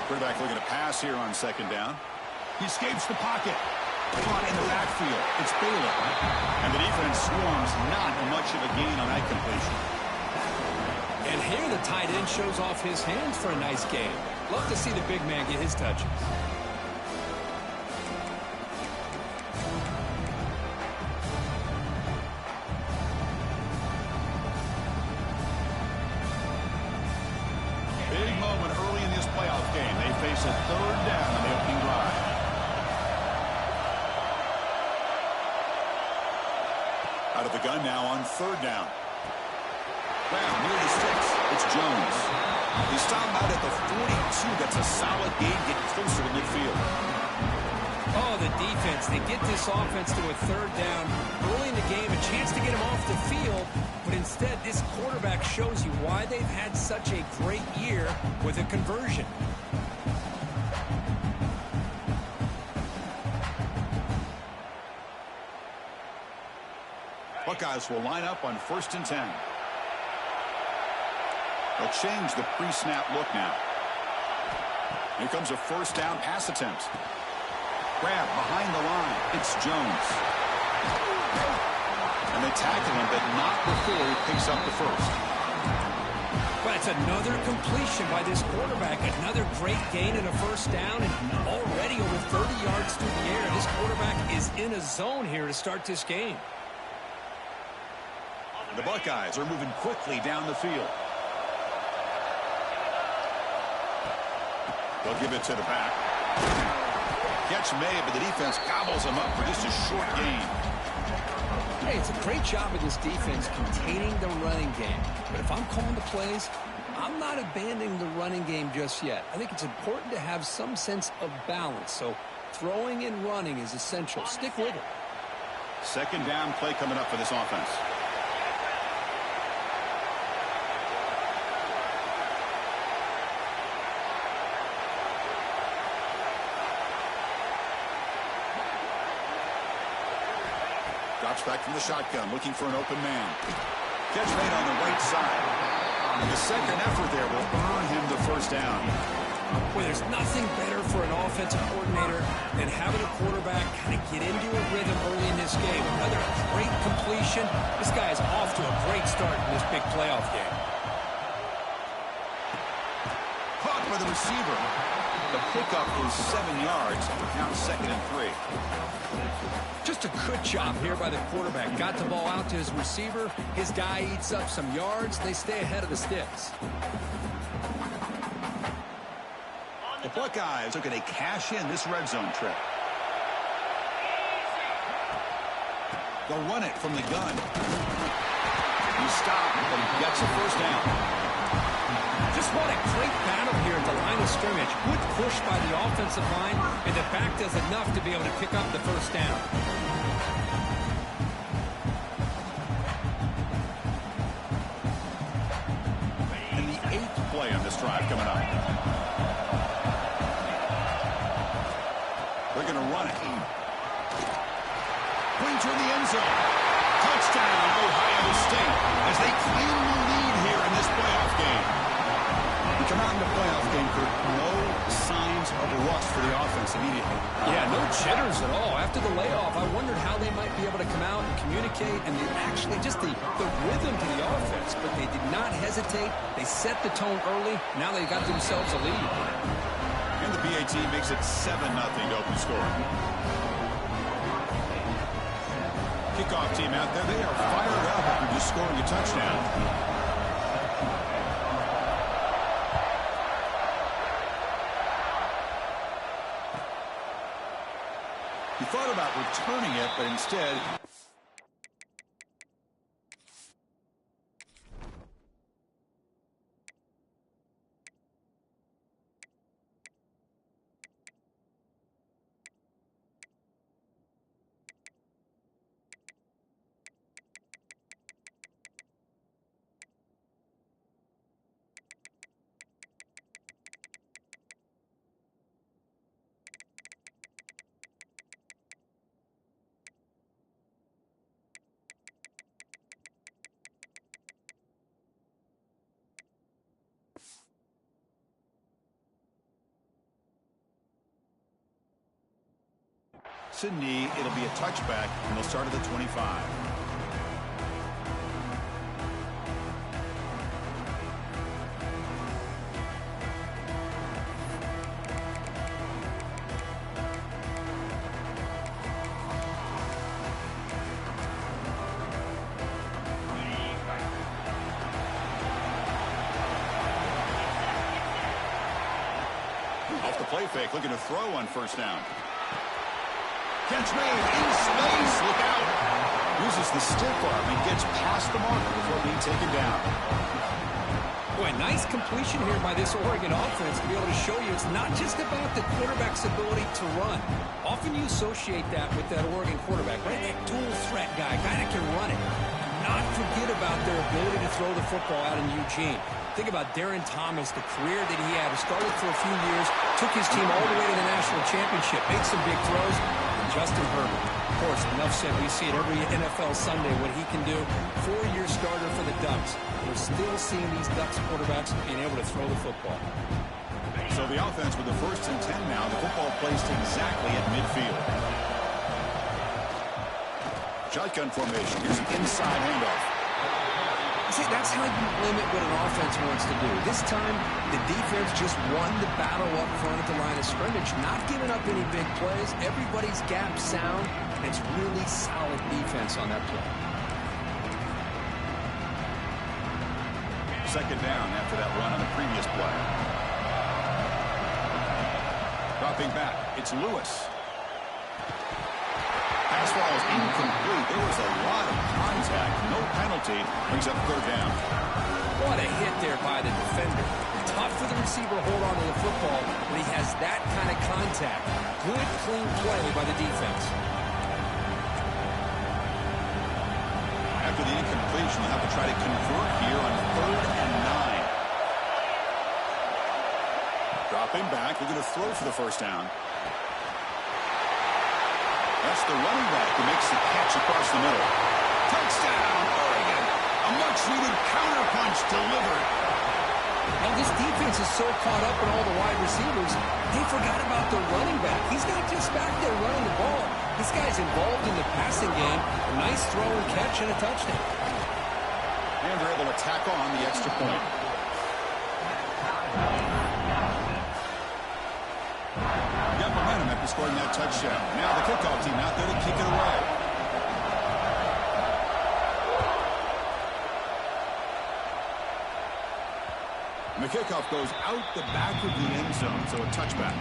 Quarterback looking to pass here on second down. He escapes the pocket. Caught in the backfield. It's Baylor. And the defense swarms, not much of a gain on that completion. And here the tight end shows off his hands for a nice game. Love to see the big man get his touches. Big moment early in this playoff game. They face a third down on the opening drive. Out of the gun now on third down. Brown near the sticks. It's Jones. He stopped out at the 42. That's a solid gain, getting closer to midfield. Oh, the defense. They get this offense to a third down early in the game, a chance to get him off the field. But instead, this quarterback shows you why they've had such a great year with a conversion. Buckeyes will line up on 1st and 10. They'll change the pre-snap look now. Here comes a first down pass attempt. Grab behind the line. It's Jones. And they tackle him, but not before he picks up the first. Well, it's another completion by this quarterback. Another great gain and a first down, and already over 30 yards through the air. This quarterback is in a zone here to start this game. The Buckeyes are moving quickly down the field. They'll give it to the back. Catch made, but the defense gobbles him up for just a short gain. Hey, it's a great job of this defense containing the running game. But if I'm calling the plays, I'm not abandoning the running game just yet. I think it's important to have some sense of balance. So throwing and running is essential. Stick with it. Second down play coming up for this offense. Drops back from the shotgun, looking for an open man. Catch made on the right side. And the second effort there will earn him the first down. Well, there's nothing better for an offensive coordinator than having a quarterback kind of get into a rhythm early in this game. Another great completion. This guy is off to a great start in this big playoff game. Caught by the receiver. The pickup is 7 yards. Now 2nd and 3. Just a good job here by the quarterback. Got the ball out to his receiver. His guy eats up some yards. They stay ahead of the sticks. The Buckeyes are going to cash in this red zone trip. They'll run it from the gun. He stopped, but he gets a first down. Just what a great battle here at the line of scrimmage. Good push by the offensive line, and the back does enough to be able to pick up the first down. And the 8th play on this drive coming up. They're going to run it. Going toward the end zone. Touchdown, Ohio State, as they claim the lead here in this playoff game. We come out in the playoff game, Kurt. No signs of rust for the offense immediately. Yeah, no jitters at all. After the layoff, I wondered how they might be able to come out and communicate, and they actually just the rhythm to the offense. But they did not hesitate. They set the tone early. Now they got themselves a lead. And the BAT makes it 7-0 to open score. Kickoff team out there. They are fired up after just scoring a touchdown. He thought about returning it, but instead takes a knee. It'll be a touchback, and they'll start at the 25. Off the play fake, looking to throw on first down. Catch made in space. Look out. Uses the stiff arm and gets past the marker before being taken down. Boy, nice completion here by this Oregon offense to be able to show you it's not just about the quarterback's ability to run. Often you associate that with that Oregon quarterback, right? That dual threat guy that can run it. Not forget about their ability to throw the football out in Eugene. Think about Darren Thomas, the career that he had. He started for a few years, took his team all the way to the national championship, made some big throws. And Justin Herbert, of course, enough said. We see it every NFL Sunday, what he can do. 4-year starter for the Ducks. We're still seeing these Ducks quarterbacks being able to throw the football. So the offense with the 1st and 10 now. The football placed exactly at midfield. Shotgun formation. Here's an inside handoff. See, that's how you limit what an offense wants to do. This time, the defense just won the battle up front at the line of scrimmage, not giving up any big plays. Everybody's gap sound, and it's really solid defense on that play. Second down after that run on the previous play. Dropping back, it's Lewis. Pass ball is incomplete. There was a lot of contact. No penalty. Brings up 3rd down. What a hit there by the defender. Tough for the receiver to hold on to the football, but he has that kind of contact. Good, clean play by the defense. After the incompletion, they'll have to try to convert here on 3rd and 9. Dropping back. We're going to throw for the first down. That's the running back who makes the catch across the middle. Touchdown, Oregon. A much-needed counterpunch delivered. Now, this defense is so caught up in all the wide receivers, they forgot about the running back. He's not just back there running the ball. This guy's involved in the passing game. A nice throw and catch and a touchdown. And they're able to tack on the extra point. Got momentum after scoring that touchdown. Now the kickoff team out there to kick it away. And the kickoff goes out the back of the end zone, so a touchback.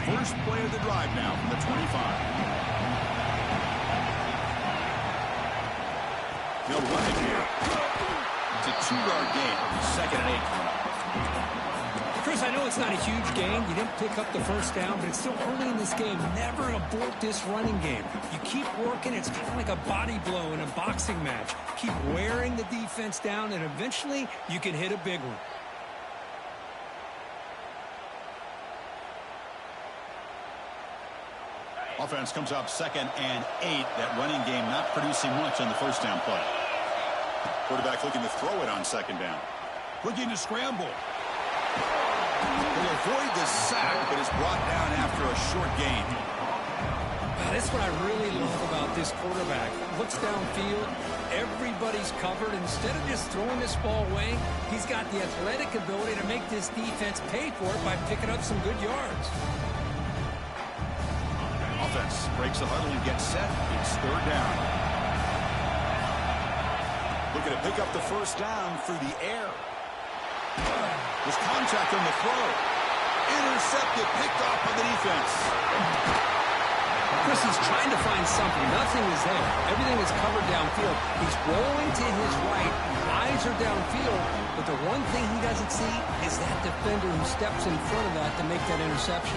First play of the drive now from the 25. He'll run it here. It's a 2-yard gain. 2nd and 8. Chris, I know it's not a huge gain. You didn't pick up the first down, but it's still early in this game. Never abort this running game. You keep working. It's kind of like a body blow in a boxing match. Keep wearing the defense down, and eventually you can hit a big one. Offense comes up 2nd and 8. That running game not producing much on the first down play. Quarterback looking to throw it on 2nd down. Looking to scramble. Will avoid the sack, but is brought down after a short gain. That's what I really love about this quarterback. Looks downfield. Everybody's covered. Instead of just throwing this ball away, he's got the athletic ability to make this defense pay for it by picking up some good yards. Offense breaks the huddle and gets set. It's 3rd down. Looking to pick up the first down through the air. There's contact on the throw. Intercepted, picked off by the defense. Chris is trying to find something. Nothing is there. Everything is covered downfield. He's rolling to his right. Eyes are downfield. But the one thing he doesn't see is that defender who steps in front of that to make that interception.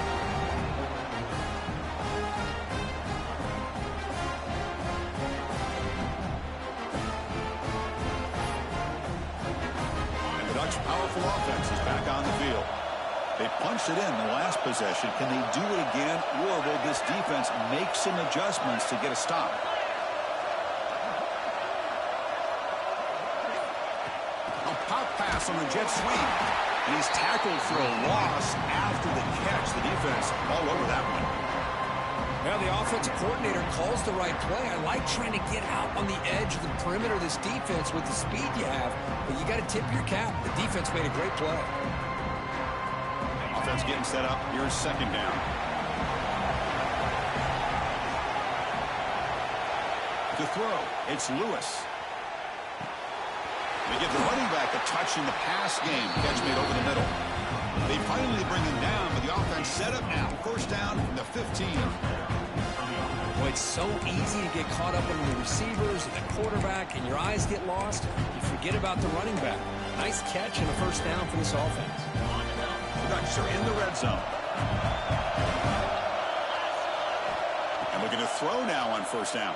Powerful offense is back on the field. They punched it in the last possession. Can they do it again, or will this defense make some adjustments to get a stop? A pop pass on the jet sweep. And he's tackled for a loss after the catch. The defense all over that one. Well, the offensive coordinator calls the right play. I like trying to get out on the edge of the perimeter of this defense with the speed you have, but you got to tip your cap. The defense made a great play. Offense getting set up. Here's second down. To throw, it's Lewis. They give the running back a touch in the pass game. Catch made over the middle. They finally bring him down, but the offense set up now. First down from the 15. Well, it's so easy to get caught up in the receivers and the quarterback, and your eyes get lost. You forget about the running back. Nice catch and a first down for this offense. The Ducks are in the red zone. And looking to throw now on first down.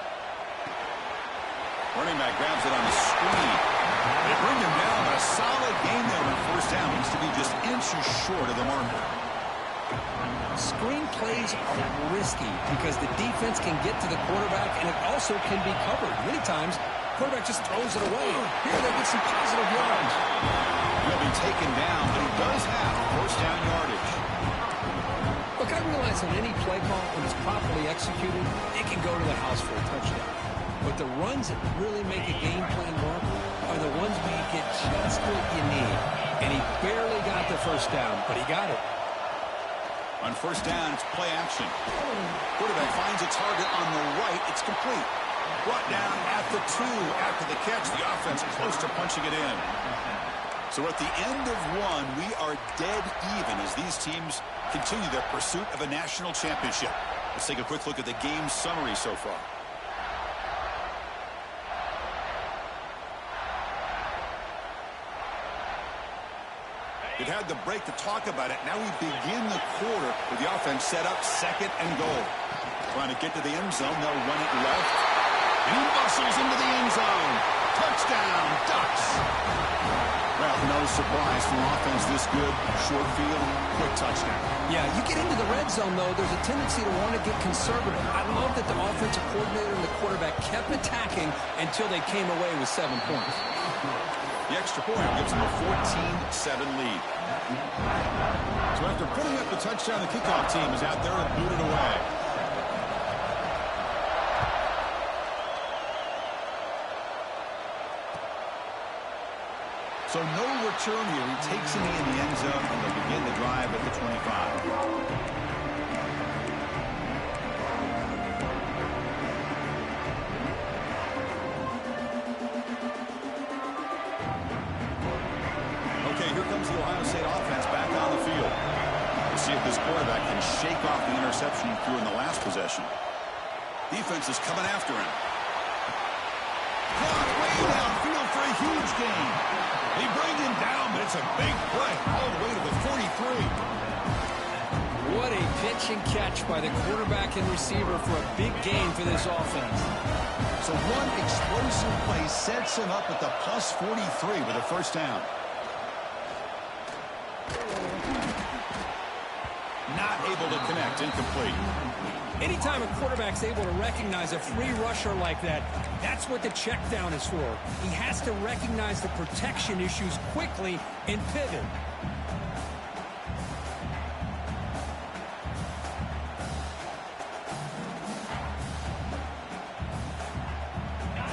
Running back grabs it on the screen. They bring him down, but a solid game there on first down. Needs to be just inches short of the marker. Screen plays are risky because the defense can get to the quarterback, and it also can be covered. Many times, quarterback just throws it away. Here they get some positive yards. He'll be taken down, but he does have first down yardage. Look, I realize on any play call, when it's properly executed, it can go to the house for a touchdown. But the runs that really make a game plan work are the ones where you get just what you need. And he barely got the first down, but he got it. On first down, it's play action. Quarterback finds a target on the right. It's complete. Brought down at the 2 after the catch. The offense close to punching it in. So at the end of one, we are dead even as these teams continue their pursuit of a national championship. Let's take a quick look at the game summary so far. We've had the break to talk about it. Now we begin the quarter with the offense set up second and goal. Trying to get to the end zone. They'll run it left. And he muscles into the end zone. Touchdown, Ducks. Well, no surprise from offense this good. Short field, quick touchdown. Yeah, you get into the red zone, though, there's a tendency to want to get conservative. I love that the offensive coordinator and the quarterback kept attacking until they came away with 7 points. The extra point gives them a 14-7 lead. So after putting up the touchdown, the kickoff team is out there and booted away. So no return here. He takes it in the end zone, and they'll begin the drive at the 25. Here comes the Ohio State offense back on the field. We'll see if this quarterback can shake off the interception he threw in the last possession. Defense is coming after him. Caught way downfield for a huge gain. They bring him down, but it's a big play all the way to the 43. What a pitch and catch by the quarterback and receiver for a big gain for this offense. So one explosive play sets him up at the plus 43 with a first down. Not able to connect, incomplete. Anytime a quarterback's able to recognize a free rusher like that, that's what the check down is for. He has to recognize the protection issues quickly and pivot.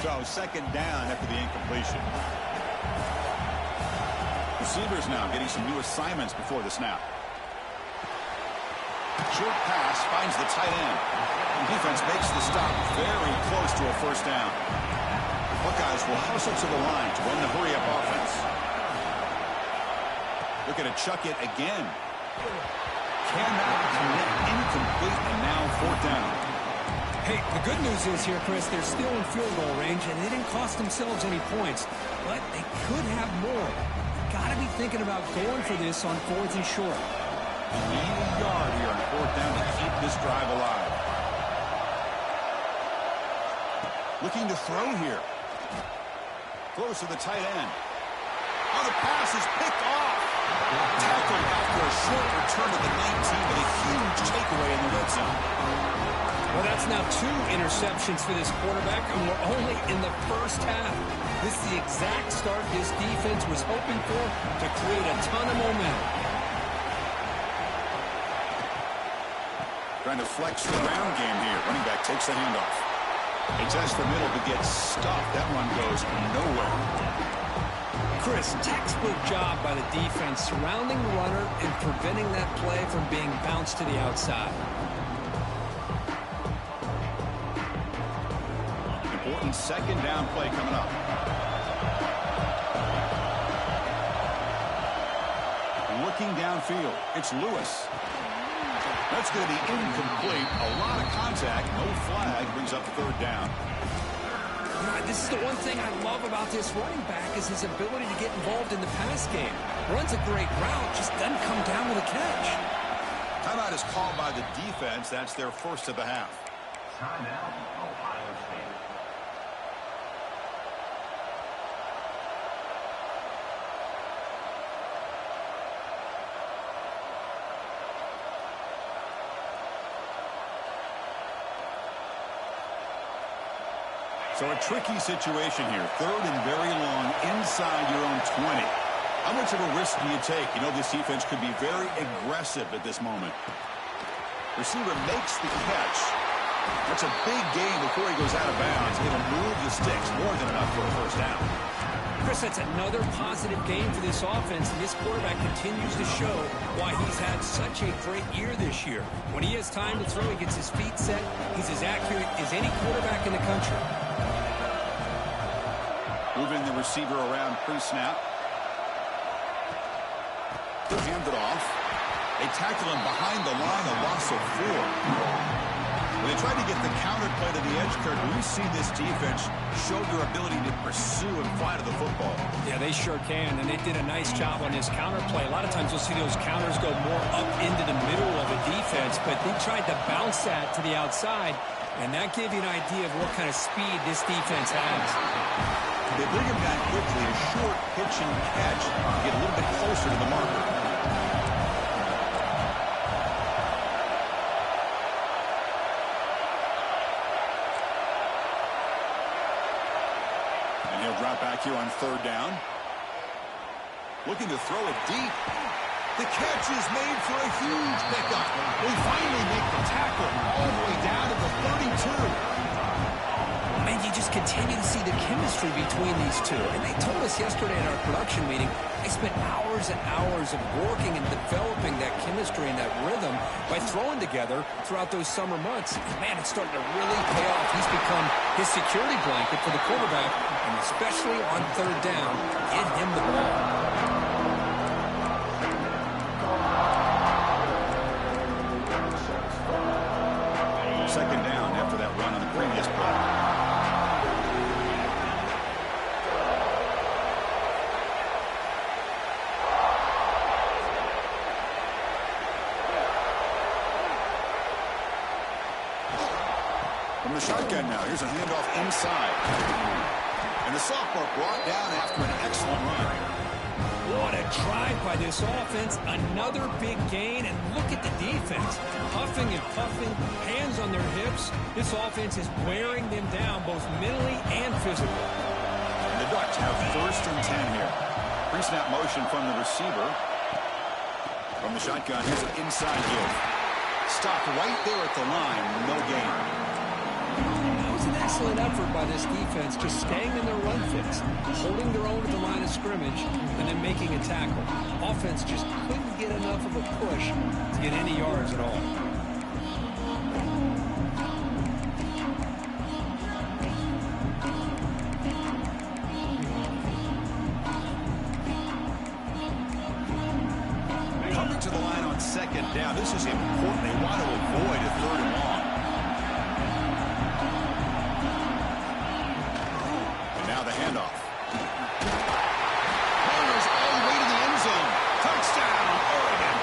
So second down after the incompletion. Receivers now getting some new assignments before the snap. Short pass finds the tight end. Defense makes the stop very close to a first down. Buckeyes will hustle to the line to run the hurry-up offense. Looking to chuck it again. Cannot connect, incomplete, and now fourth down. Hey, the good news is here, Chris, they're still in field goal range, and they didn't cost themselves any points, but they could have more. Got to be thinking about going for this on fourth and short. You need a yard here on fourth down to keep this drive alive. Looking to throw here. Throws to the tight end. Oh, the pass is picked off. Tackled after a short return to the 19 with a huge takeaway in the red zone. Well, that's now 2 interceptions for this quarterback, and we're only in the first half. This is the exact start this defense was hoping for to create a ton of momentum. Trying to flex the ground game here. Running back takes the handoff. He tests the middle but gets stopped. That run goes nowhere. Chris, textbook job by the defense surrounding the runner and preventing that play from being bounced to the outside. Important second down play coming up. Looking downfield, it's Lewis. That's going to be incomplete. A lot of contact, no flag, brings up third down. This is the one thing I love about this running back is his ability to get involved in the pass game. Runs a great route, just doesn't come down with a catch. Timeout is called by the defense. That's their first of the half. Timeout, Ohio State. So a tricky situation here. Third and very long inside your own 20. How much of a risk do you take? You know, this defense could be very aggressive at this moment. Receiver makes the catch. That's a big gain before he goes out of bounds. It'll move the sticks, more than enough for a first down. Chris, that's another positive game for this offense, and this quarterback continues to show why he's had such a great year this year. When he has time to throw, he gets his feet set. He's as accurate as any quarterback in the country. Moving the receiver around pre-snap. They'll hand it off. They tackle him behind the line, a loss of 4. When they try to get the counter play to the edge, Kurt, we've seen this defense show their ability to pursue and fly to the football. Yeah, they sure can, and they did a nice job on this counter play. A lot of times you'll see those counters go more up into the middle of a defense, but they tried to bounce that to the outside, and that gave you an idea of what kind of speed this defense has. They bring him down quickly, a short pitch and catch to get a little bit closer to the marker. And he'll drop back here on third down. Looking to throw it deep. The catch is made for a huge pickup. They finally make the tackle all the way down to the 32. Man, you just continue to see the chemistry between these two. And they told us yesterday at our production meeting, they spent hours and hours of working and developing that chemistry and that rhythm by throwing together throughout those summer months. And man, it's starting to really pay off. He's become his security blanket for the quarterback, and especially on third down, get him the ball. Second down after that run on the previous play. From the shotgun now, here's a handoff inside. And the sophomore brought down after an excellent run. What a drive by this offense. Another big gain, and look at the defense. Huffing and puffing, hands on their hips. This offense is wearing them down both mentally and physically. And the Ducks have first and 10 here. Pre-snap motion from the receiver. From the shotgun, here's an inside give. Stopped right there at the line, no gain. That was an excellent effort by this defense, just staying in their run fits, holding their own at the line of scrimmage, and then making a tackle. Offense just couldn't get enough of a push to get any yards at all. Coming to the line on second down. This is important. They want to avoid a third and long. And now the handoff. Fires all the way to the end zone. Touchdown, Oregon.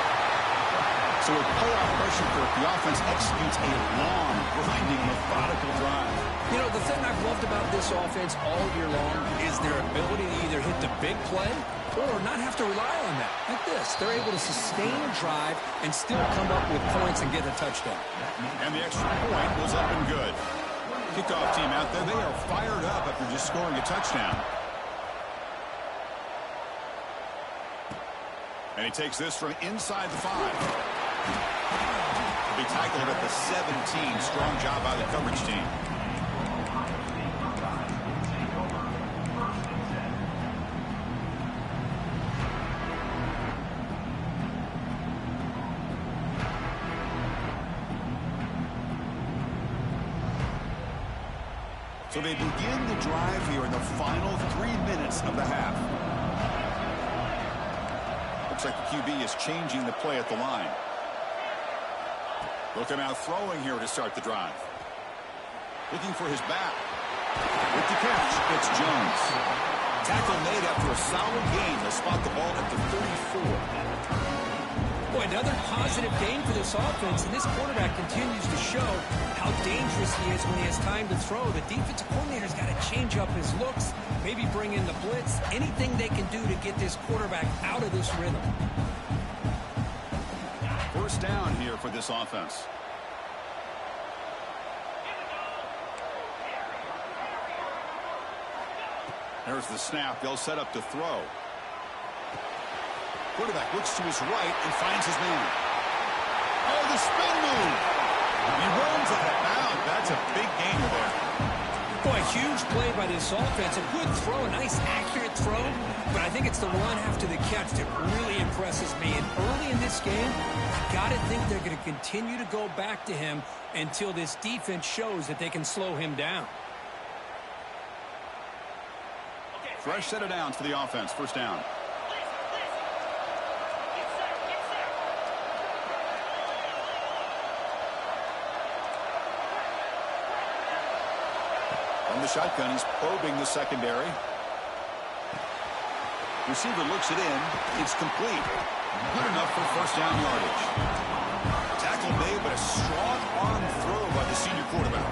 So with playoff pressure, Kirk, the offense executes a long, grinding, methodical drive. You know, the thing I've loved about this offense all year long is their ability to either hit the big play or not have to rely on that. Like this, they're able to sustain a drive and still come up with points and get a touchdown. And the extra point was up and good. Kickoff team out there, they are fired up after just scoring a touchdown. And he takes this from inside the 5. He'll be tackled at the 17. Strong job by the coverage team. So they begin the drive here in the final 3 minutes of the half. Looks like the QB is changing the play at the line. Looking out throwing here to start the drive. Looking for his back. With the catch, it's Jones. Tackle made after a solid gain to spot the ball at the 34. Boy, another positive game for this offense, and this quarterback continues to show how dangerous he is when he has time to throw. The defensive coordinator's got to change up his looks, maybe bring in the blitz, anything they can do to get this quarterback out of this rhythm. First down here for this offense. There's the snap. They'll set up to throw. Quarterback looks to his right and finds his man. Oh, the spin move. He runs out of bounds. That's a big gainer there. Boy, huge play by this offense. A good throw, a nice accurate throw. But I think it's the run after the catch that really impresses me. And early in this game, you got to think they're going to continue to go back to him until this defense shows that they can slow him down. Fresh set of downs for the offense. First down. From the shotgun, he's probing the secondary. Receiver looks it in. It's complete. Good enough for first down yardage. Tackle made, but a strong arm throw by the senior quarterback.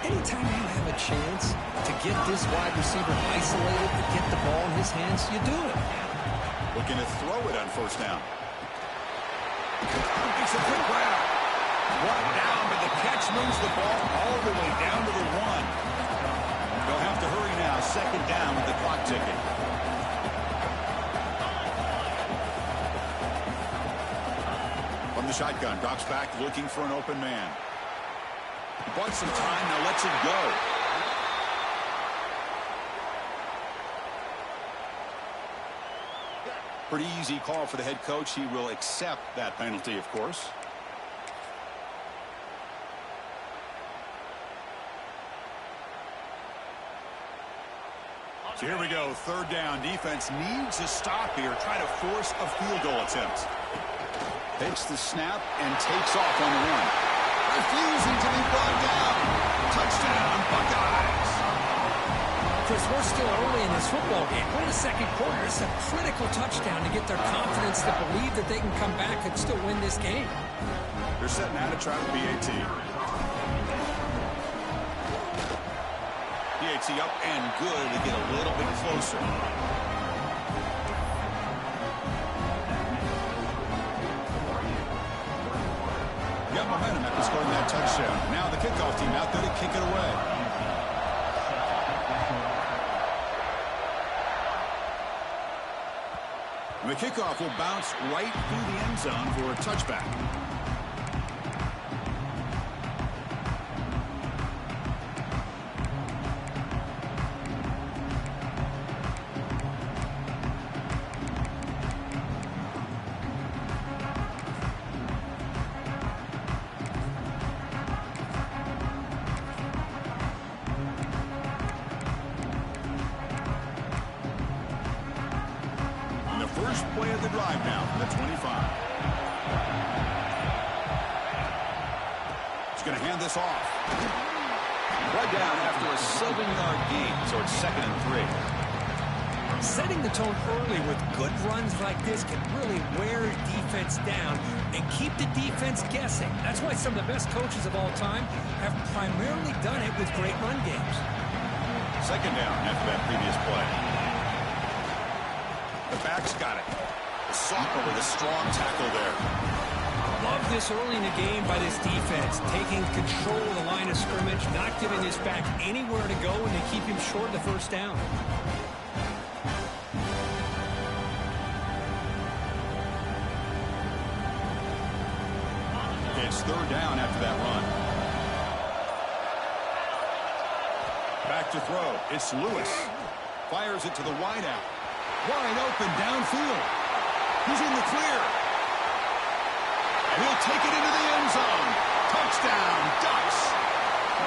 Anytime you have a chance to get this wide receiver isolated, to get the ball in his hands, you do it. Looking to throw it on first down. Makes a quick grab. Brought down, but the catch moves the ball all the way down to the 1. They'll have to hurry now. Second down with the clock ticking. From the shotgun, drops back looking for an open man. Bought some time, now lets it go. Pretty easy call for the head coach. He will accept that penalty, of course. So here we go, third down. Defense needs a stop here. Try to force a field goal attempt. Takes the snap and takes off on the run. Refusing to be brought down. Touchdown, Buckeyes. Chris, we're still early in this football game. We're in the second quarter. It's a critical touchdown to get their confidence to believe that they can come back and still win this game. They're setting out to try the PAT. PAT up and good to get a little bit closer. Got momentum after scoring that touchdown. Now the kickoff team out there to kick it away. And the kickoff will bounce right through the end zone for a touchback. First play of the drive now from the 25. He's going to hand this off. Right down after a 7-yard gain, so it's 2nd and 3. Setting the tone early with good runs like this can really wear a defense down and keep the defense guessing. That's why some of the best coaches of all time have primarily done it with great run games. Second down after that previous play. The back's got it. The soccer with a strong tackle there. Love this early in the game by this defense, taking control of the line of scrimmage, not giving this back anywhere to go, and they keep him short of the first down. It's third down after that run. Back to throw. It's Lewis. Fires it to the wideout. Wide open downfield. He's in the clear. And he'll take it into the end zone. Touchdown, Ducks.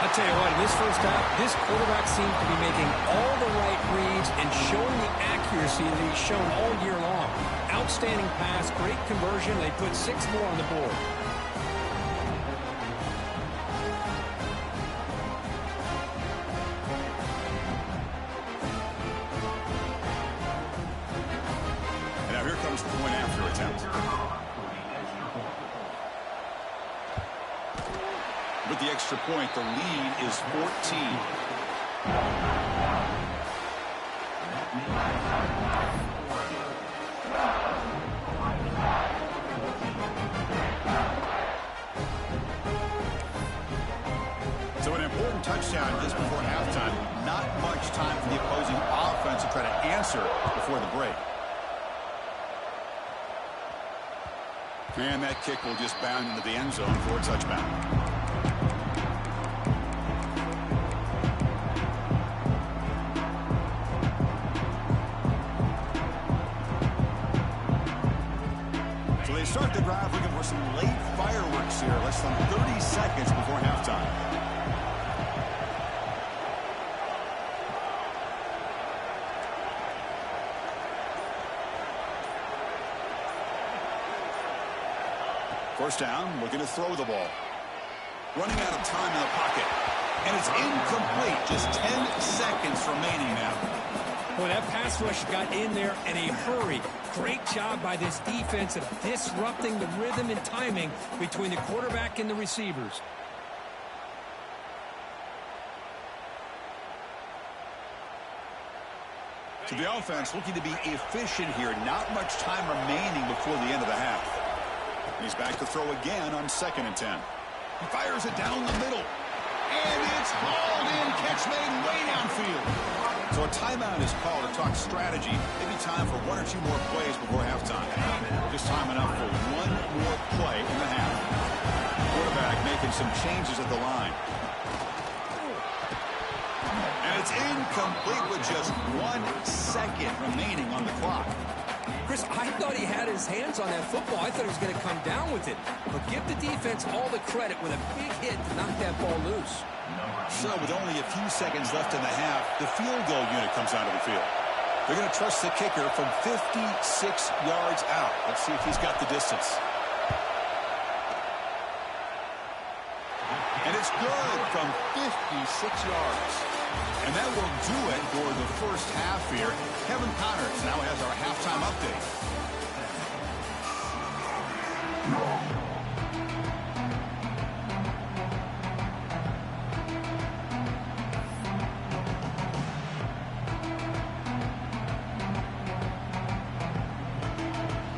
I'll tell you what, in this first half, this quarterback seems to be making all the right reads and showing the accuracy that he's shown all year long. Outstanding pass, great conversion. They put 6 more on the board. Here comes the point after attempt. With the extra point, the lead is 14. So an important touchdown just before halftime. Not much time for the opposing offense to try to answer before the break. And that kick will just bound into the end zone for a touchdown. So they start the drive looking for some late fireworks here. Less than 30 seconds before halftime. First down, looking to throw the ball. Running out of time in the pocket. And it's incomplete. Just 10 seconds remaining now. Boy, that pass rush got in there in a hurry. Great job by this defense of disrupting the rhythm and timing between the quarterback and the receivers. So the offense looking to be efficient here. Not much time remaining before the end of the half. He's back to throw again on 2nd and 10. He fires it down the middle. And it's hauled in. Catch made way downfield. So a timeout is called to talk strategy. Maybe time for 1 or 2 more plays before halftime. Just time enough for 1 more play in the half. Quarterback making some changes at the line. And it's incomplete with just 1 second remaining on the clock. Chris, I thought he had his hands on that football. I thought he was going to come down with it. But give the defense all the credit with a big hit to knock that ball loose. So with only a few seconds left in the half, the field goal unit comes onto the field. They're going to trust the kicker from 56 yards out. Let's see if he's got the distance. And it's good from 56 yards. And that will do it for the first half here. Kevin Connors now has our halftime update.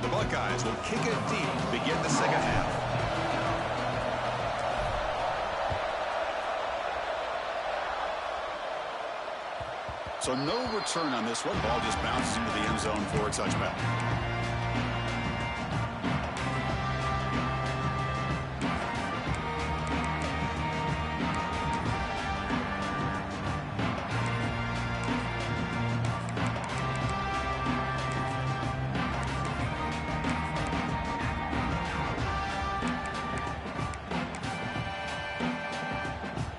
The Buckeyes will kick it deep to begin the second half. So no return on this one. Ball just bounces into the end zone for a touchback.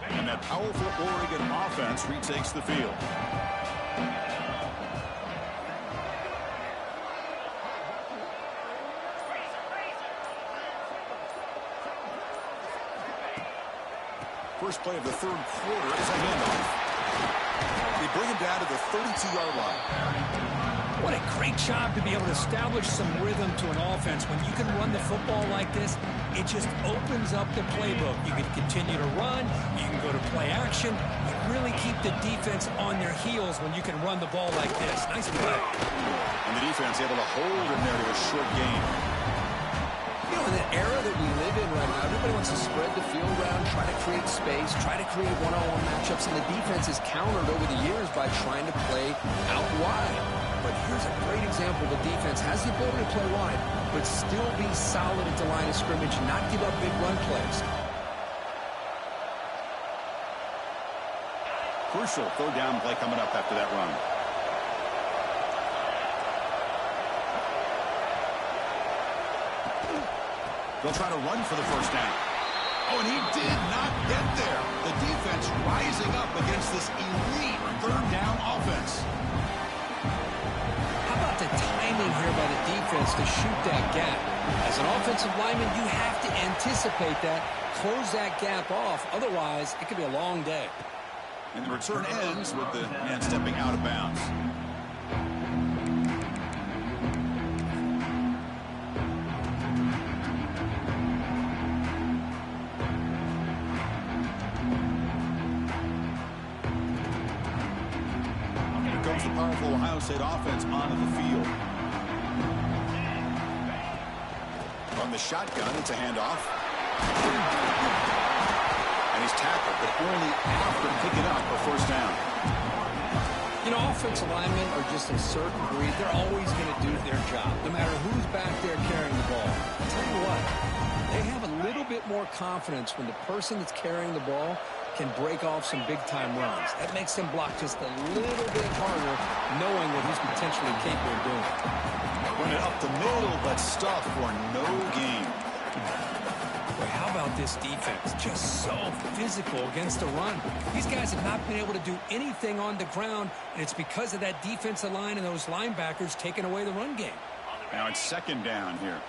And that powerful Oregon offense retakes the field. First play of the third quarter is a handoff. They bring him down to the 32-yard line. What a great job to be able to establish some rhythm to an offense. When you can run the football like this, it just opens up the playbook. You can continue to run. You can go to play action. You really keep the defense on their heels when you can run the ball like this. Nice play. And the defense able to hold him there to a short gain. You know, in the era that we live in right now, everybody wants to spread the field around, try to create space, try to create one-on-one matchups, and the defense is countered over the years by trying to play out wide. But here's a great example. The defense has the ability to play wide, but still be solid at the line of scrimmage and not give up big run plays. Crucial third down play coming up after that run. They'll try to run for the first down. Oh, and he did not get there. The defense rising up against this elite third down offense. How about the timing here by the defense to shoot that gap? As an offensive lineman, you have to anticipate that, close that gap off. Otherwise, it could be a long day. And the return ends with the man stepping out of bounds. Here comes the powerful Ohio State offense onto the field. From the shotgun, it's a handoff. And he's tackled, but only after picking up a first down. You know, offensive linemen are just a certain breed. They're always going to do their job, no matter who's back there carrying the ball. I'll tell you what, they have a little bit more confidence when the person that's carrying the ball can break off some big-time runs. That makes them block just a little bit harder, knowing what he's potentially capable of doing. Run it up the middle, but stuff for no gain. Boy, how about this defense? Just so physical against the run. These guys have not been able to do anything on the ground, and it's because of that defensive line and those linebackers taking away the run game. Now it's second down here.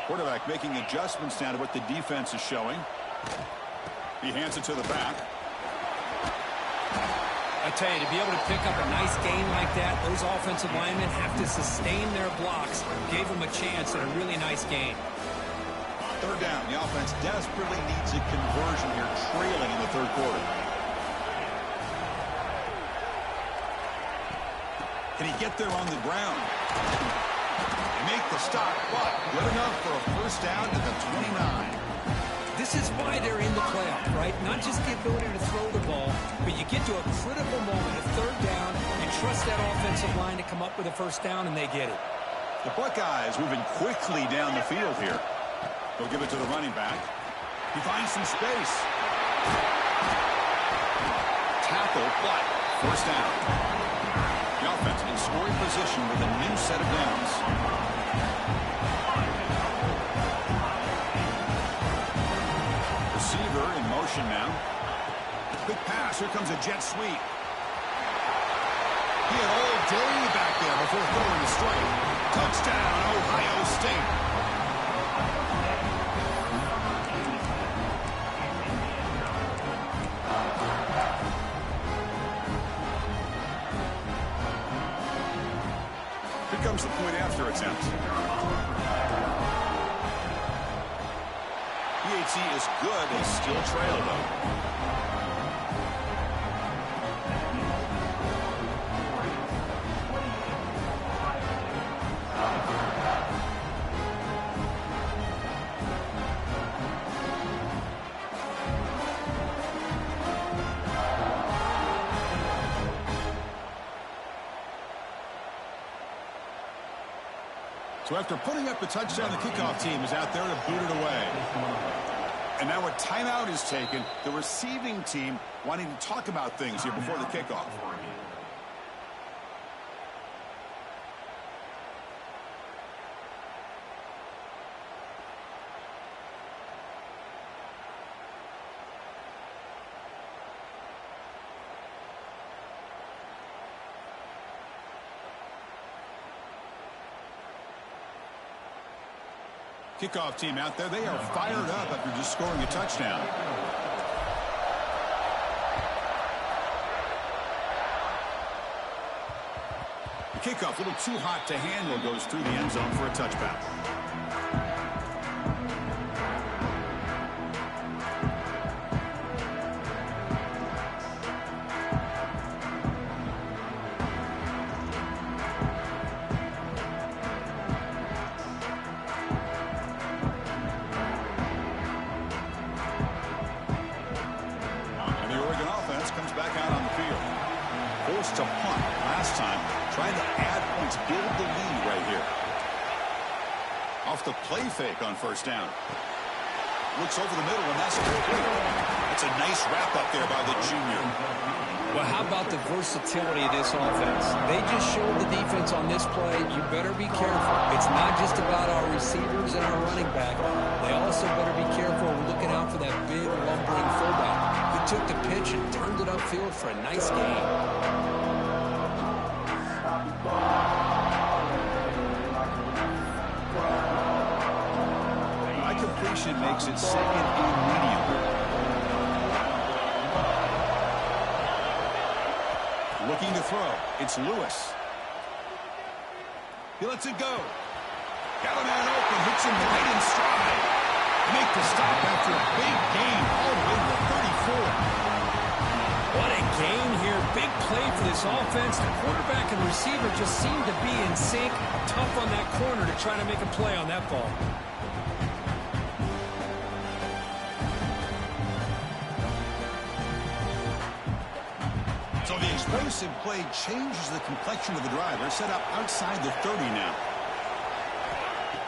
Quarterback making adjustments now to what the defense is showing. He hands it to the back. I tell you, to be able to pick up a nice gain like that, those offensive linemen have to sustain their blocks. Gave them a chance at a really nice gain. Third down. The offense desperately needs a conversion here, trailing in the third quarter. Can he get there on the ground? They make the stop, but good enough for a first down at the 29. This is why they're in the playoff, right? Not just the ability to throw the ball, but you get to a critical moment, a third down, and trust that offensive line to come up with a first down, and they get it. The Buckeyes moving quickly down the field here. They'll give it to the running back. He finds some space. Tackle, but first down. The offense in scoring position with a new set of downs. Receiver in motion now. Quick pass. Here comes a jet sweep. He had all day back there before throwing the strike. Touchdown, Ohio State. Here comes the point after attempt. PHC is good. They still trail, though. So after putting up the touchdown, the kickoff team is out there to boot it away. And now a timeout is taken. The receiving team wanting to talk about things here before the kickoff. Kickoff team out there, they are fired up after just scoring a touchdown. The kickoff, a little too hot to handle, goes through the end zone for a touchback. caught last time. Trying to add points, build the lead right here. Off the play fake on first down. Looks over the middle, and that's complete. It's a nice wrap-up there by the junior. Well, how about the versatility of this offense? They just showed the defense on this play, you better be careful. It's not just about our receivers and our running back. They also better be careful looking out for that big, lumbering fullback. He took the pitch and turned it upfield for a nice gain. High completion makes it second and medium. Looking to throw. It's Lewis. He lets it go. Got a man open. Hits him right in stride. Make the stop after a big gain all the way to the 34. What a gain here. Big play for this offense. The quarterback and receiver just seem to be in sync. Tough on that corner to try to make a play on that ball. So the explosive play changes the complexion of the drive. They're set up outside the 30 now.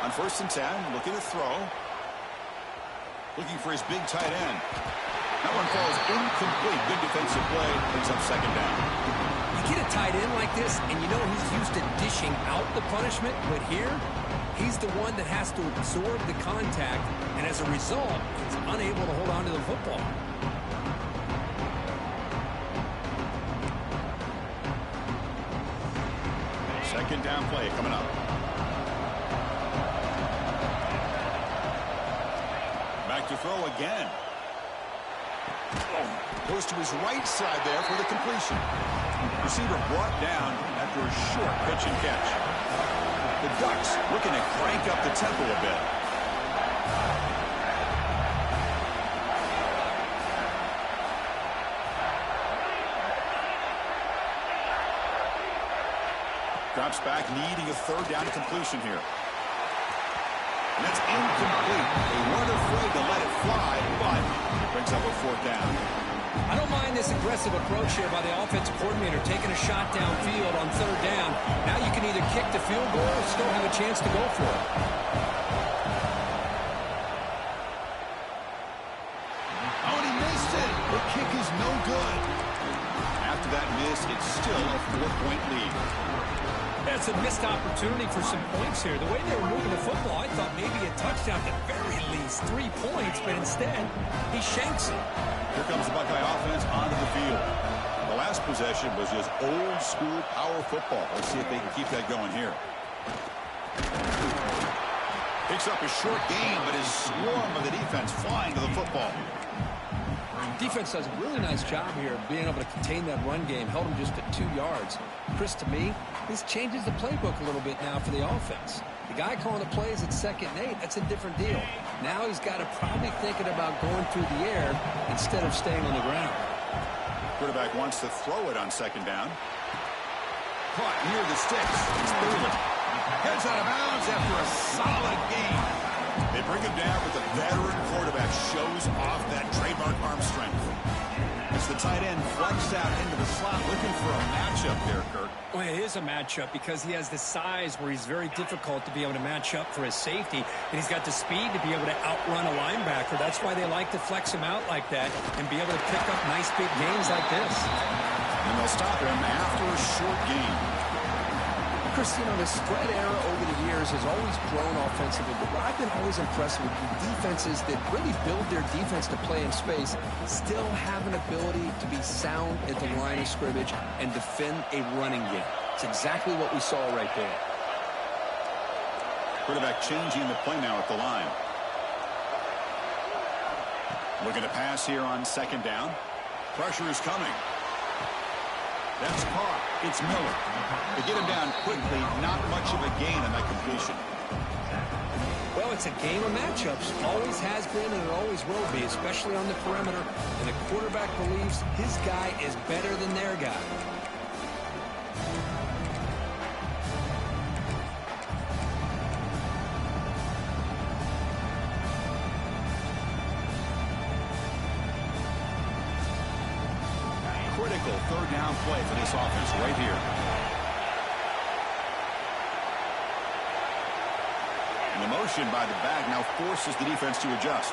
On first and 10, looking to throw. Looking for his big tight end. That one falls incomplete. Good defensive play. Picks up second down. You get a tight end like this, and you know he's used to dishing out the punishment, but here, he's the one that has to absorb the contact, and as a result, he's unable to hold on to the football. Second down play coming up. Back to throw again. Goes to his right side there for the completion. Receiver brought down after a short pitch and catch. The Ducks looking to crank up the tempo a bit. Drops back, needing a third down completion here. And that's incomplete. They weren't afraid to let it fly, but brings up a fourth down. I don't mind this aggressive approach here by the offensive coordinator, taking a shot downfield on third down. Now you can either kick the field goal or still have a chance to go for it. Oh, and he missed it. The kick is no good. After that miss, it's still a 4-point lead. That's a missed opportunity for some points here. The way they were moving the football, I thought maybe a touchdown at the very least, 3 points, but instead, he shanks it. Here comes the Buckeye offense onto the field. The last possession was just old-school power football. Let's see if they can keep that going here. Picks up a short gain, but his swarm of the defense flying to the football. Defense does a really nice job here of being able to contain that run game. Held him just at 2 yards. Chris, to me, this changes the playbook a little bit now for the offense. The guy calling the plays at 2nd and 8, that's a different deal. Now he's got to probably thinking about going through the air instead of staying on the ground. Quarterback wants to throw it on 2nd down. Caught near the sticks. It's Bailey. Heads out of bounds after a solid gain. They bring him down, but the veteran quarterback shows off that trademark arm strength. As the tight end flexed out into the slot, looking for a matchup there, Kirk. Well, it is a matchup because he has the size where he's very difficult to be able to match up for his safety, and he's got the speed to be able to outrun a linebacker. That's why they like to flex him out like that and be able to pick up nice big gains like this. And they'll stop him after a short gain. Chris, you know, the spread era over the years has always grown offensively, but what I've been always impressed with the defenses that really build their defense to play in space still have an ability to be sound at the line of scrimmage and defend a running game. It's exactly what we saw right there. Quarterback changing the play now at the line. Looking to pass here on 2nd down. Pressure is coming. That's caught. It's Miller. They get him down quickly. Not much of a gain on that completion. Well, it's a game of matchups. Always has been and it always will be, especially on the perimeter. And the quarterback believes his guy is better than their guy. Critical 3rd down play for this offense right here. And the motion by the back now forces the defense to adjust.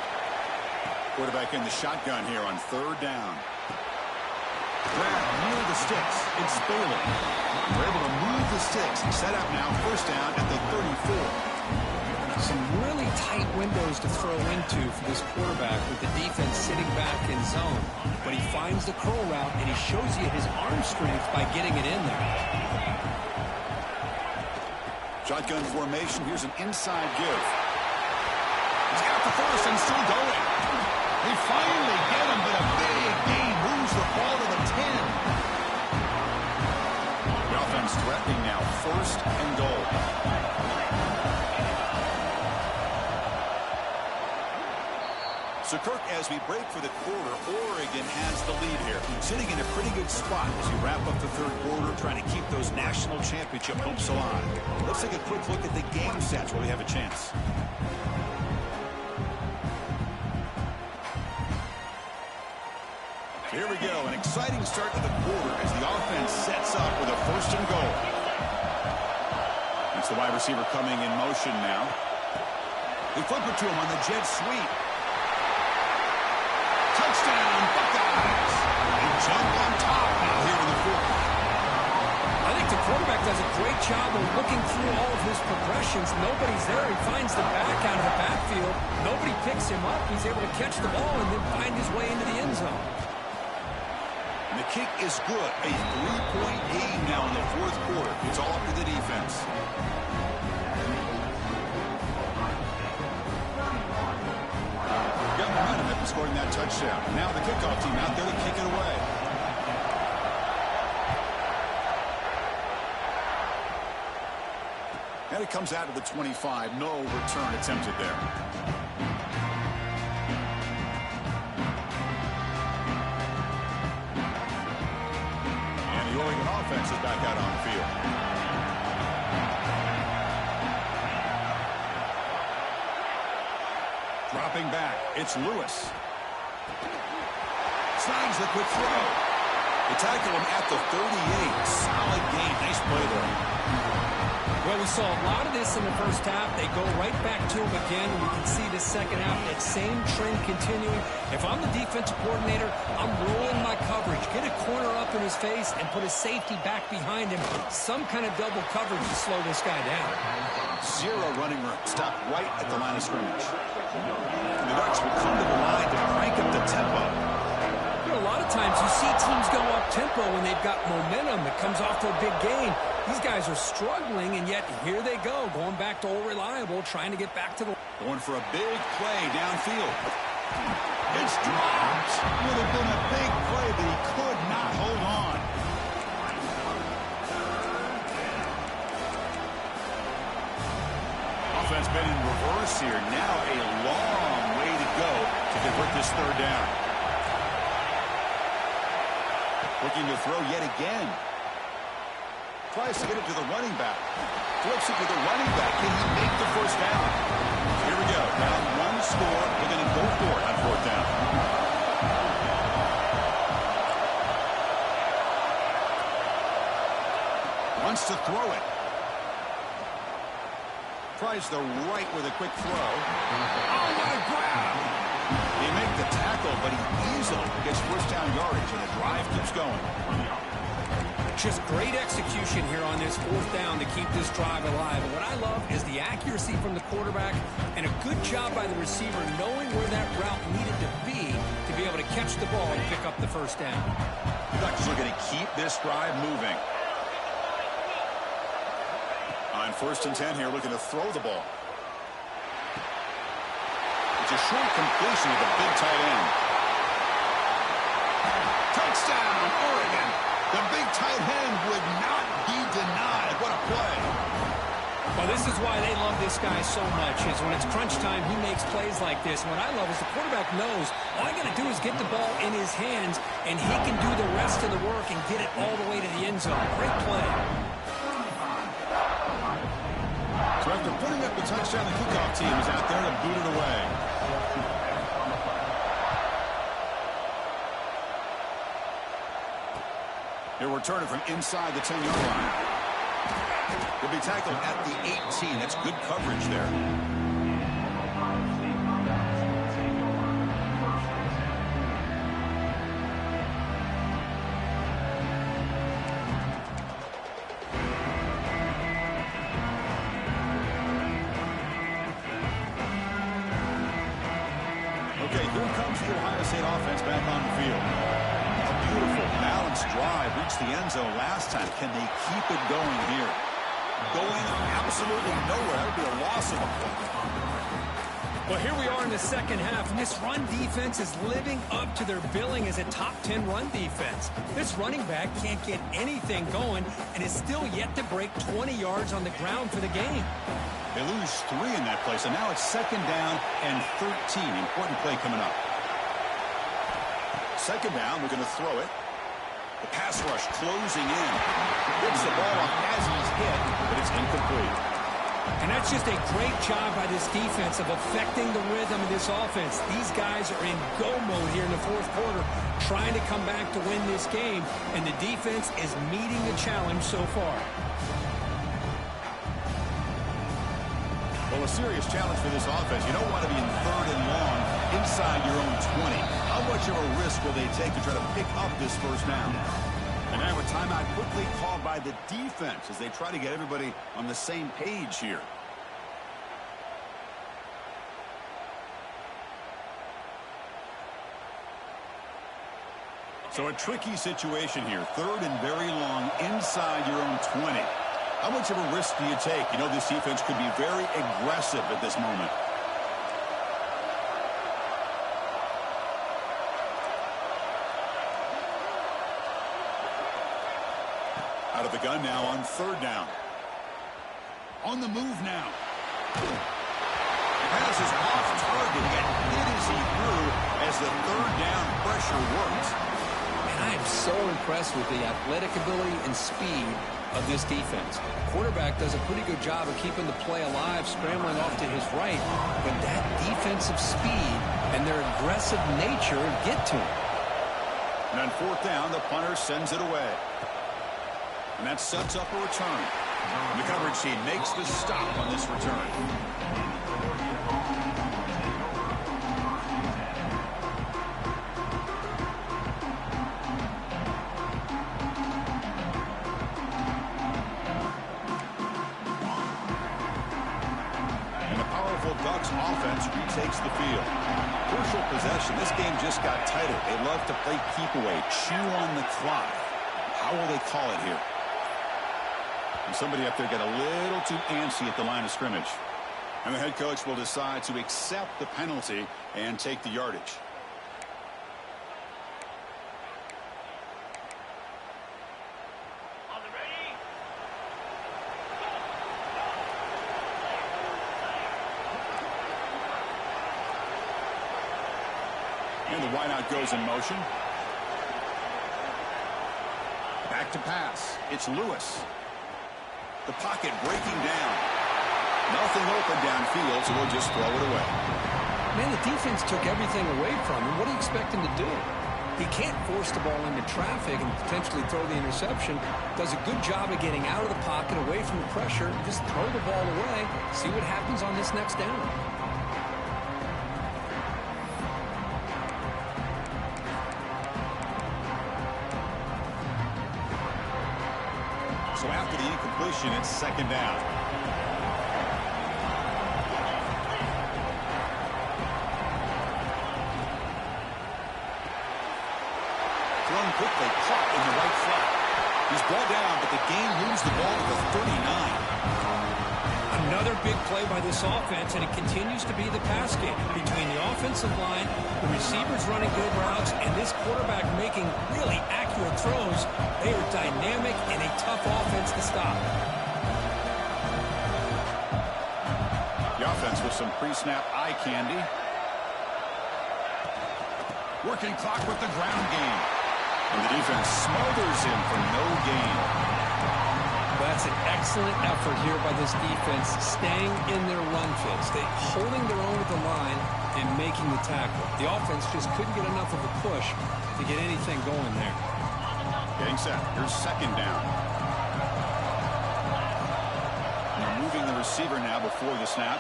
Quarterback in the shotgun here on third down. Grab near the sticks. It's Bailey. They're able to move the sticks. Set up now, first down at the 34. Some really tight windows to throw into for this quarterback with the defense sitting back in zone. But he finds the curl route, and he shows you his arm strength by getting it in there. Shotgun formation. Here's an inside give. He's got the first and still going. They finally get him, but a big gain moves the ball to the 10. The offense threatening now, first and goal. So, Kirk, as we break for the quarter, Oregon has the lead here. Sitting in a pretty good spot as we wrap up the third quarter, trying to keep those national championship hopes alive. Let's take a quick look at the game stats while we have a chance. Here we go, an exciting start to the quarter as the offense sets up with a first and goal. It's the wide receiver coming in motion now. They flip it to him on the jet sweep. Touchdown, Buckeyes! They jump on top now here in the fourth. I think the quarterback does a great job of looking through all of his progressions. Nobody's there. He finds the back out of the backfield. Nobody picks him up. He's able to catch the ball and then find his way into the end zone. And the kick is good. A 3-point game now in the fourth quarter. It's all up to the defense. Got momentum after scoring that touchdown. Now the kickoff team out there to kick it away. And it comes out of the 25. No return attempted there. The Oregon offense is back out on the field. Dropping back, it's Lewis. Snags the quick throw. They tackle him at the 38. Solid game. Nice play there. Well, we saw a lot of this in the first half. They go right back to him again. We can see the second half, that same trend continuing. If I'm the defensive coordinator, I'm rolling my coverage. Get a corner up in his face and put a safety back behind him. Some kind of double coverage to slow this guy down. Zero running room. Stop right at the line of scrimmage. And the Ducks will come to the line to crank up the tempo. You know, a lot of times you see teams go up tempo when they've got momentum. It comes off to a big gain. These guys are struggling, and yet here they go, going back to old reliable, trying to get back to the... Going for a big play downfield. It's dropped. Would have been a big play, but he could not hold on. Offense been in reverse here. Now a long way to go to convert this third down. Looking to throw yet again. Tries to get it to the running back. Flips it to the running back. Can he make the first down? Here we go. Down one score. They're going to go for it on fourth down. Wants to throw it. Tries the right with a quick throw. Oh, what a grab! They make the tackle, but he easily gets first down yardage, and the drive keeps going. Just great execution here on this fourth down to keep this drive alive. And what I love is the accuracy from the quarterback and a good job by the receiver knowing where that route needed to be able to catch the ball and pick up the first down. The Ducks are going to keep this drive moving. On first and 10 here, looking to throw the ball. It's a short completion with a big tight end. Touchdown, Oregon. The big tight end would not be denied. What a play. Well, this is why they love this guy so much, is when it's crunch time, he makes plays like this. And what I love is the quarterback knows all I got to do is get the ball in his hands, and he can do the rest of the work and get it all the way to the end zone. Great play. So after putting up the touchdown, the kickoff team is out there to boot it away. return it from inside the 10-yard line. He'll be tackled at the 18. That's good coverage there. Okay, here comes the Ohio State offense back on the field. A beautiful, balanced drive reached the end zone last time. Can they keep it going here? Going absolutely nowhere. That would be a loss of a point. Well, here we are in the second half, and this run defense is living up to their billing as a top 10 run defense. This running back can't get anything going and is still yet to break 20 yards on the ground for the game. They lose 3 in that play, so now it's second down and 13. Important play coming up. Second down, we're going to throw it. The pass rush closing in. Gets the ball off as he's hit, but it's incomplete. And that's just a great job by this defense of affecting the rhythm of this offense. These guys are in go mode here in the fourth quarter, trying to come back to win this game, and the defense is meeting the challenge so far. Well, a serious challenge for this offense. You don't want to be in third and long inside your own 20. How much of a risk will they take to try to pick up this first down? And now a timeout quickly called by the defense as they try to get everybody on the same page here. So a tricky situation here. Third and very long inside your own 20. How much of a risk do you take? You know, this defense could be very aggressive at this moment. Out of the gun now on third down. On the move now. The pass is off target, yet hit as he threw as the third down pressure works. And I am so impressed with the athletic ability and speed of this defense. Quarterback does a pretty good job of keeping the play alive, scrambling off to his right, but that defensive speed and their aggressive nature get to him. And on fourth down, the punter sends it away. And that sets up a return. And the coverage team makes the stop on this return. Ducks offense retakes the field. Crucial possession. This game just got tighter. They love to play keep away, chew on the clock. How will they call it here? And somebody up there got a little too antsy at the line of scrimmage. And the head coach will decide to accept the penalty and take the yardage. And the wideout goes in motion. Back to pass. It's Lewis. The pocket breaking down. Nothing open downfield, so we'll just throw it away. Man, the defense took everything away from him. What do you expect him to do? He can't force the ball into traffic and potentially throw the interception. Does a good job of getting out of the pocket, away from the pressure. Just throw the ball away. See what happens on this next down. So after the incompletion, it's second down. Thrown quickly, caught in the right flat. He's brought down, but the game moves the ball to the 39. Another big play by this offense, and it continues to be the pass game between the offensive line, the receivers running good routes, and this quarterback making really accurate throws. They are dynamic and a tough offense to stop. The offense with some pre-snap eye candy. Working clock with the ground game. And the defense smothers him for no gain. That's an excellent effort here by this defense, staying in their run fit, holding their own with the line and making the tackle. The offense just couldn't get enough of a push to get anything going there. Getting set. Here's second down. They're moving the receiver now before the snap.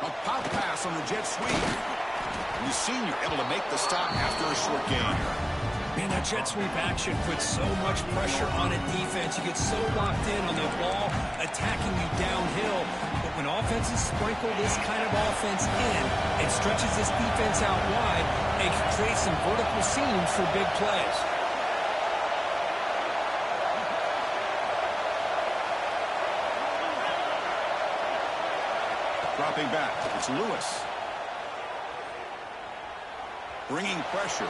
A pop pass on the jet sweep. And the senior able to make the stop after a short gain. Man, that jet sweep action puts so much pressure on a defense. You get so locked in on the ball attacking you downhill. But when offenses sprinkle this kind of offense in, it stretches this defense out wide and can create some vertical seams for big plays. Dropping back. It's Lewis. Bringing pressure.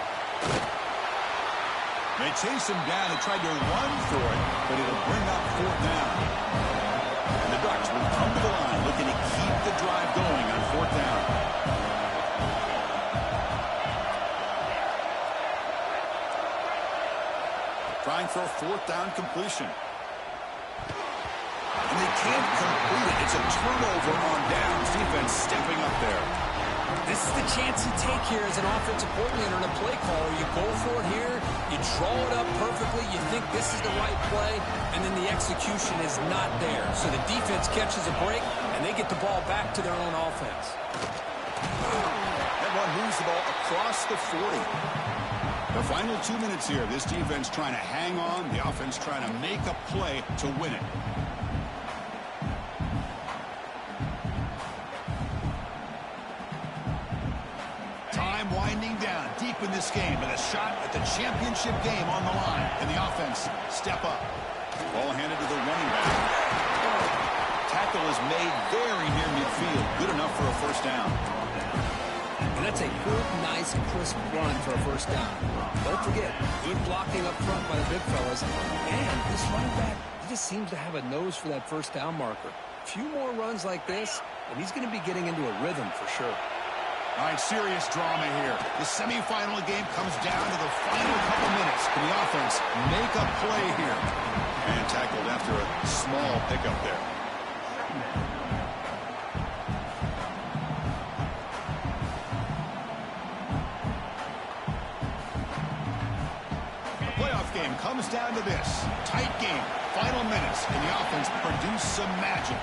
They chase him down and tried to run for it, but it'll bring up fourth down. And the Ducks will come to the line looking to keep the drive going on fourth down. Trying for a fourth down completion. And they can't complete it. It's a turnover on downs. Defense stepping up there. This is the chance you take here as an offensive coordinator and a play caller. You go for it here, you draw it up perfectly, you think this is the right play, and then the execution is not there. So the defense catches a break, and they get the ball back to their own offense. That one moves the ball across the 40. The final 2 minutes here. This defense trying to hang on, the offense trying to make a play to win it. Winding down deep in this game with a shot at the championship game on the line, and the offense step up. Ball handed to the running back. Tackle is made very near midfield. Good enough for a first down. And that's a good, nice, crisp run for a first down. Don't forget, good blocking up front by the big fellas. And this running back, he just seems to have a nose for that first down marker. A few more runs like this, and he's going to be getting into a rhythm for sure. All right, serious drama here. The semifinal game comes down to the final couple minutes. Can the offense make a play here? And tackled after a small pickup there. The playoff game comes down to this. Tight game, final minutes, and the offense produce some magic.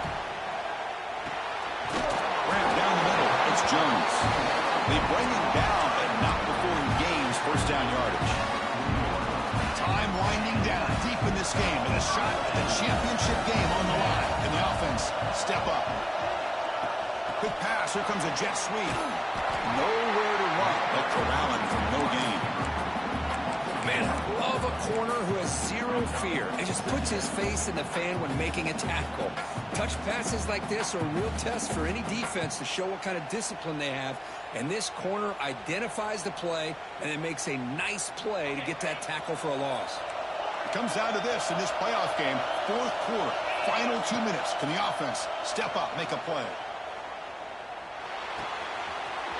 Ramp down the middle. It's Jones. They bring him down, but not before he gains first down yardage. Time winding down deep in this game with a shot at the championship game on the line. And the offense step up. Quick pass. Here comes a jet sweep. Nowhere to run but corralling for no gain. Man, I love a corner who has zero fear and just puts his face in the fan when making a tackle. Touch passes like this are a real test for any defense to show what kind of discipline they have. And this corner identifies the play and it makes a nice play to get that tackle for a loss. It comes down to this in this playoff game. Fourth quarter, final 2 minutes. Can the offense step up, make a play?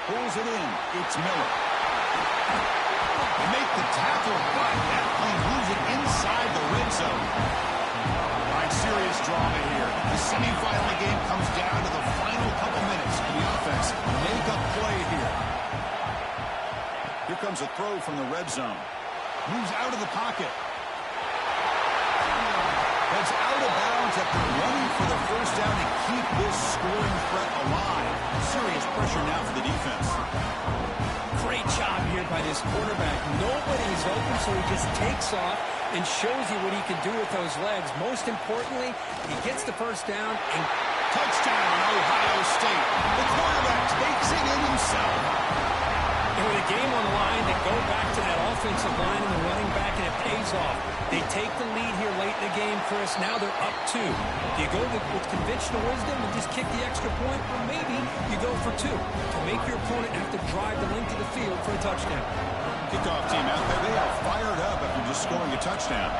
Pulls it in. It's Miller. They make the tackle, but that play moves it inside the red zone. All right, serious drama here. The semifinal game comes down to the final couple minutes. Can the offense make a play here? Here comes a throw from the red zone. Moves out of the pocket. Heads out of bounds after running for the first down to keep this scoring threat alive. Serious pressure now for the defense. Great job here by this quarterback. Nobody's open, so he just takes off and shows you what he can do with those legs. Most importantly, he gets the first down and touchdown, Ohio State. The quarterback takes it in himself. And with a game on the line, they go back to that offensive line and the running back, and it pays off. They take the lead here late in the game, Chris. Now they're up 2. Do you go with conventional wisdom and just kick the extra point? Or maybe you go for 2 to make your opponent have to drive the length of the field for a touchdown. Kickoff team out there. They are fired up after just scoring a touchdown.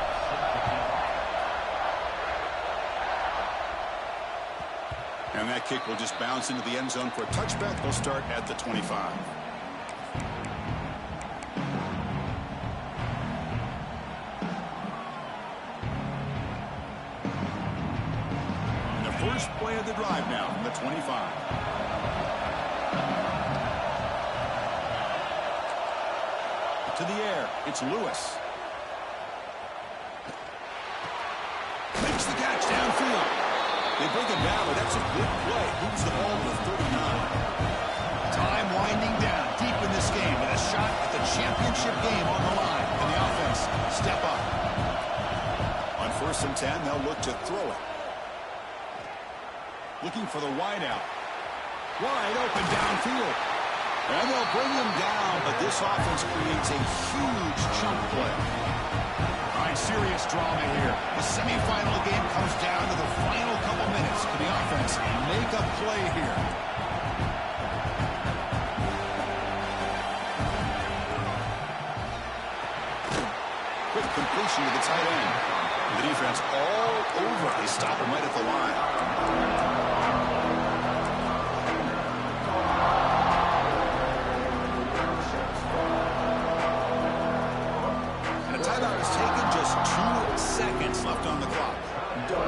And that kick will just bounce into the end zone for a touchback. They'll start at the 25. First play of the drive now from the 25. To the air, it's Lewis. Makes the catch downfield. They bring it down, but that's a good play. Moves the ball to the 39. Time winding down deep in this game with a shot at the championship game on the line. And the offense step up. On 1st and 10, they'll look to throw it. Looking for the wide out. Wide open downfield. And they'll bring him down, but this offense creates a huge chunk play. All right, serious drama here. The semifinal game comes down to the final couple minutes. Can the offense make a play here? Quick completion to the tight end. The defense all over. They stop him right at the line. Timeout is taken, just 2 seconds left on the clock. So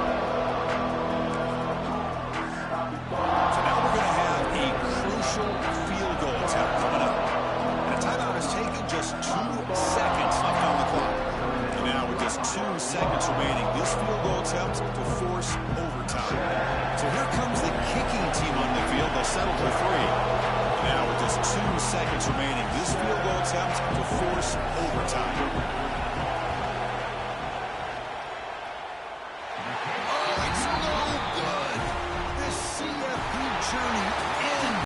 now we're going to have a crucial field goal attempt coming up. And a timeout is taken, just 2 seconds left on the clock. And now with just 2 seconds remaining, this field goal attempt to force overtime. So here comes the kicking team on the field. They'll settle for 3. Now with just 2 seconds remaining, this field goal attempt to force overtime.